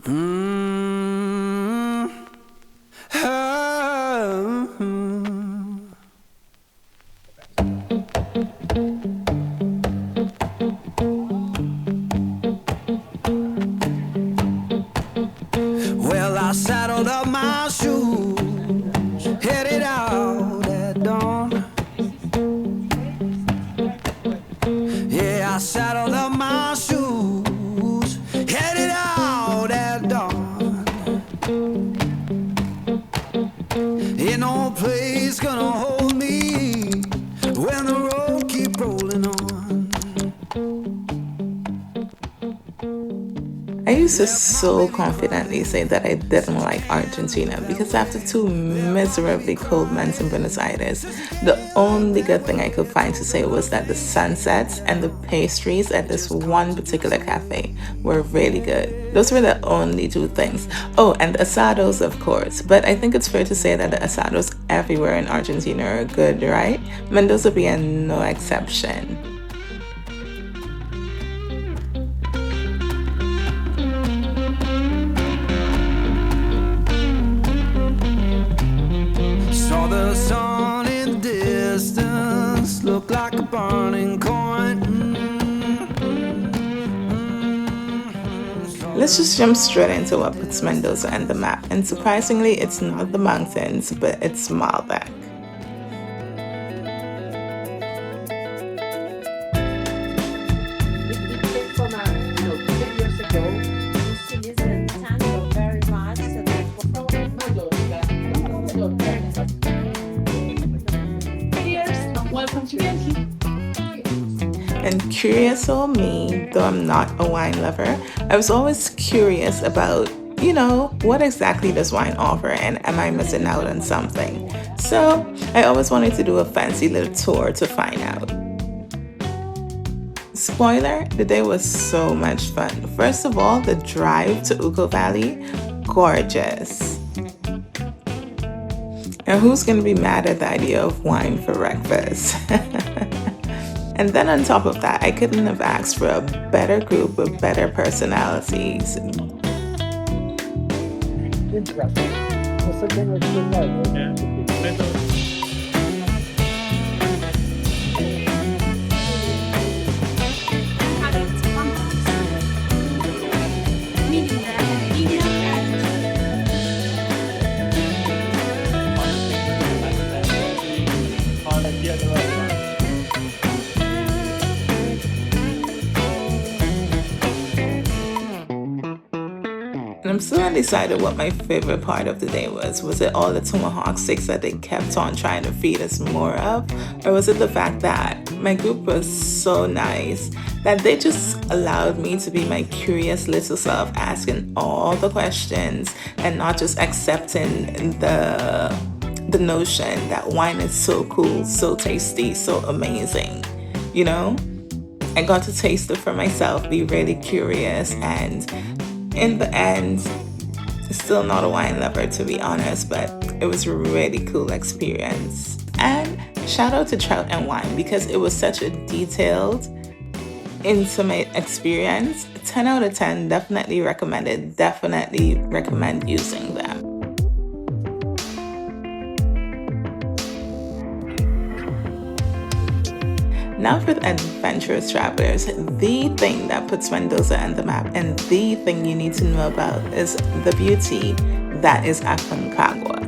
Well, I saddled up my shoes, headed out at dawn. Yeah, I saddled up my shoes, headed out at dawn. Ain't no place gonna hold me when the road keep rolling on. I used to so confidently say that I didn't like Argentina because after 2 miserably cold months in Buenos Aires, the only good thing I could find to say was that the sunsets and the pastries at this one particular cafe were really good. Those were the only 2 things. Oh, and the asados, of course. But I think it's fair to say that the asados everywhere in Argentina are good, right? Mendoza being no exception. Saw the sun in the distance, looked like a burning coin. Let's just jump straight into what puts Mendoza on the map. And surprisingly, it's not the mountains, but it's Malbec. And curious old me, though I'm not a wine lover, I was always curious about, what exactly does wine offer and am I missing out on something? So I always wanted to do a fancy little tour to find out. Spoiler, the day was so much fun. First of all, the drive to Uco Valley, gorgeous. Now who's gonna be mad at the idea of wine for breakfast? And then on top of that, I couldn't have asked for a better group with better personalities. And I'm still undecided what my favorite part of the day was. Was it all the tomahawk steaks that they kept on trying to feed us more of? Or was it the fact that my group was so nice that they just allowed me to be my curious little self, asking all the questions and not just accepting the notion that wine is so cool, so tasty, so amazing, I got to taste it for myself, be really curious, and in the end, still not a wine lover to be honest, but it was a really cool experience. And shout out to Trout and Wine because it was such a detailed, intimate experience. 10 out of 10, definitely recommended, definitely recommend using them. Now for the adventurous travelers, the thing that puts Mendoza on the map and the thing you need to know about is the beauty that is Aconcagua.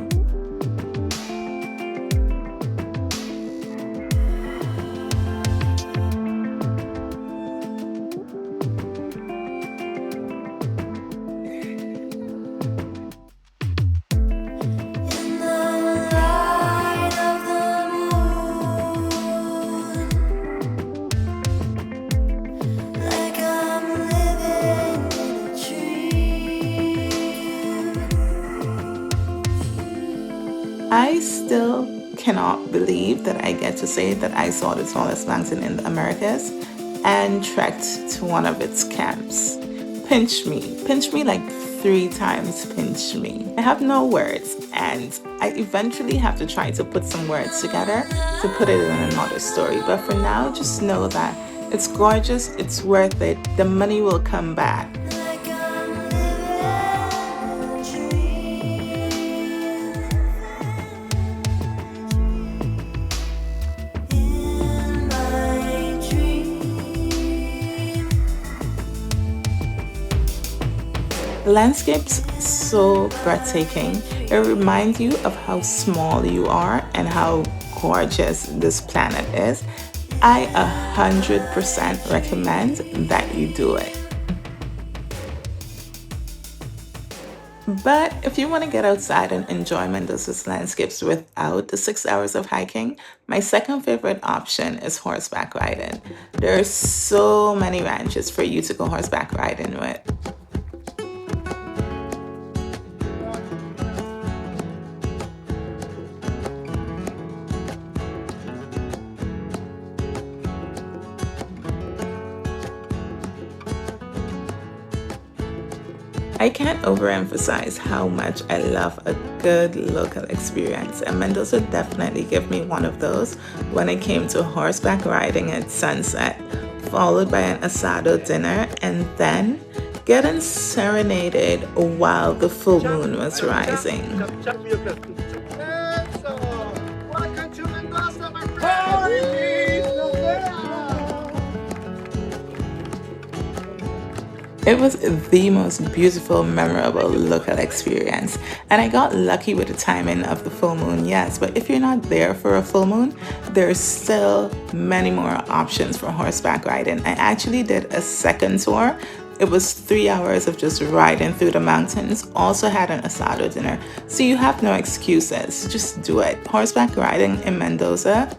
I still cannot believe that I get to say that I saw the tallest mountain in the Americas and trekked to one of its camps. Pinch me like 3 times, pinch me. I have no words, and I eventually have to try to put some words together to put it in another story. But for now, just know that it's gorgeous, it's worth it, the money will come back. The landscape's so breathtaking. It reminds you of how small you are and how gorgeous this planet is. I 100% recommend that you do it. But if you want to get outside and enjoy Mendoza's landscapes without the 6 hours of hiking, my second favorite option is horseback riding. There are so many ranches for you to go horseback riding with. I can't overemphasize how much I love a good local experience, and Mendoza definitely gave me one of those when it came to horseback riding at sunset, followed by an asado dinner, and then getting serenaded while the full moon was rising. Welcome to Mendoza, my friend! It was the most beautiful, memorable local experience, and I got lucky with the timing of the full moon, yes, but if you're not there for a full moon, there's still many more options for horseback riding. I actually did a second tour. It was 3 hours of just riding through the mountains, also had an asado dinner, so you have no excuses, just do it. Horseback riding in Mendoza,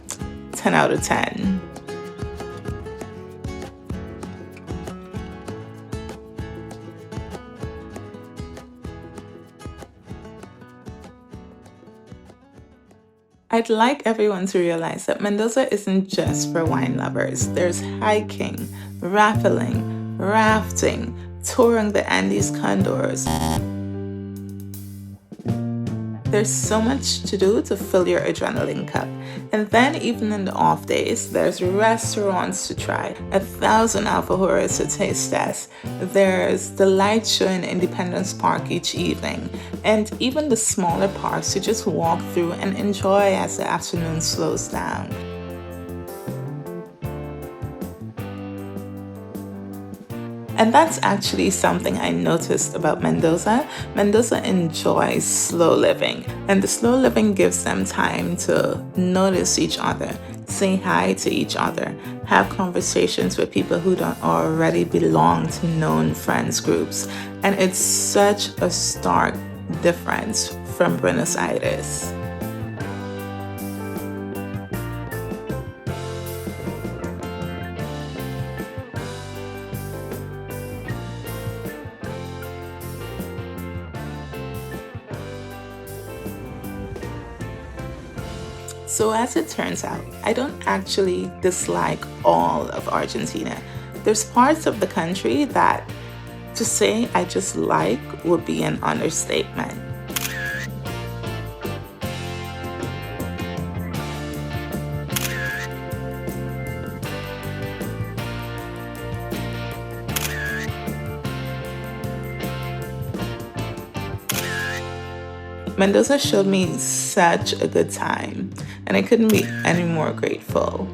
10 out of 10. I'd like everyone to realize that Mendoza isn't just for wine lovers. There's hiking, rappelling, rafting, touring the Andes condors. There's so much to do to fill your adrenaline cup. And then even in the off days, there's restaurants to try, 1,000 alfajores to taste test. There's the light show in Independence Park each evening, and even the smaller parks to just walk through and enjoy as the afternoon slows down. And that's actually something I noticed about Mendoza. Mendoza enjoys slow living, and the slow living gives them time to notice each other, say hi to each other, have conversations with people who don't already belong to known friends groups. And it's such a stark difference from Buenos Aires. So as it turns out, I don't actually dislike all of Argentina. There's parts of the country that to say I just like would be an understatement. Mendoza showed me such a good time, and I couldn't be any more grateful.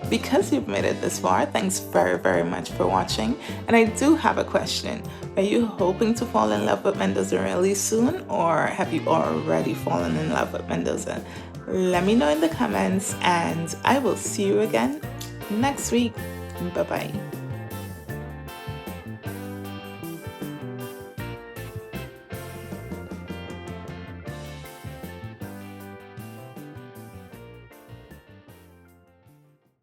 Because you've made it this far, thanks very, very much for watching. And I do have a question. Are you hoping to fall in love with Mendoza really soon, or have you already fallen in love with Mendoza? Let me know in the comments, and I will see you again next week. Bye-bye.